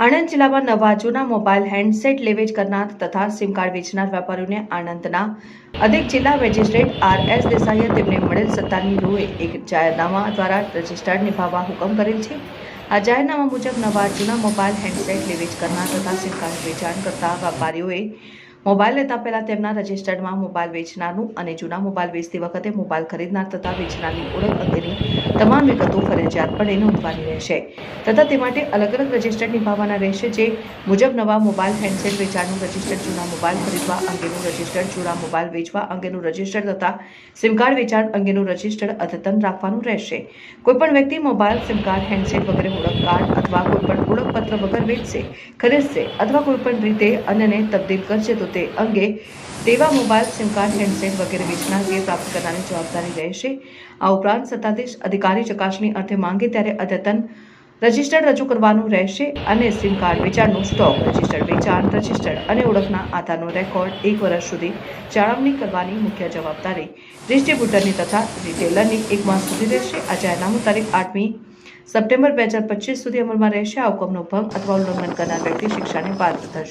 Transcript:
આણંદ જિલ્લામાં નવા જૂના મોબાઈલ હેન્ડસેટ લેવેચ કરનાર તથા સિમ કાર્ડ વેચનાર વેપારીઓને આણંદના અધિક જિલ્લા મેજિસ્ટ્રેટ R.S. દેસાઈએ તેમને મળેલ સત્તાની રૂએ એક જાહેરનામા દ્વારા રજિસ્ટર્ડ નિભાવવા હુકમ કરેલ છે. આ જાહેરનામા મુજબ નવા જૂના મોબાઈલ હેન્ડસેટ લેવેચ કરનાર તથા સિમ કાર્ડ વેચાણ કરતા વેપારીઓએ મોબાઈલ લેતા પહેલા તેમના રજિસ્ટર્ડમાં મોબાઈલ વેચનારનું અને જૂના મોબાઈલ વેચતી વખતે મોબાઈલ ખરીદનાર તથા વેચનારની ઓળખ અંગેની તમામ વિગતો ફરજિયાતપણે નોંધવાની રહેશે તથા તે માટે અલગ અલગ રજિસ્ટર્ડ નિભાવવાના રહેશે. જે મુજબ નવા મોબાઈલ હેન્ડસેટ વેચાણનું રજિસ્ટર્ડ, જૂના મોબાઈલ ખરીદવા અંગેનું રજિસ્ટર્ડ, જૂના મોબાઈલ વેચવા અંગેનું રજિસ્ટર્ડ તથા સિમ કાર્ડ વેચાણ અંગેનું રજિસ્ટર્ડ અદ્યતન રાખવાનું રહેશે. કોઈપણ વ્યક્તિ મોબાઈલ, સિમ કાર્ડ, હેન્ડસેટ વગેરે ઓળખ કાર્ડ અથવા કોઈપણ ઓળખપત્ર વગર વેચશે, ખરીદશે અથવા કોઈપણ રીતે અન્યને તબદીલ કરશે તો તે અંગે તેવા મોબાઈલ, સિમ કાર્ડ, હેન્ડસેટ વગેરે વેચનારને પ્રાપ્ત કરવાની જવાબદારી રહેશે. આ ઉપરાંત સત્તાધીશ અધિકારી ચકાસણી અર્થે માંગે ત્યારે અદ્યતન રજિસ્ટર્ડ રજૂ કરવાનું રહેશે અને સિમ કાર્ડ વેચાણનું સ્ટોક, રજિસ્ટર્ડ વેચાણ, રજિસ્ટર્ડ અને ઓળખના આધારનો રેકોર્ડ 1 વર્ષ સુધી જાળવણી કરવાની મુખ્ય જવાબદારી ડિસ્ટ્રીબ્યુટરની તથા રિટેલરની 1 માસ સુધી રહેશે. આ જાહેરનામું તારીખ 8મી સપ્ટેમ્બર 2025 સુધી અમલમાં રહેશે. આ હુકમનો ભંગ અથવા ઉલ્લંઘન કરનાર વ્યક્તિ શિક્ષાને પાત્ર થશે.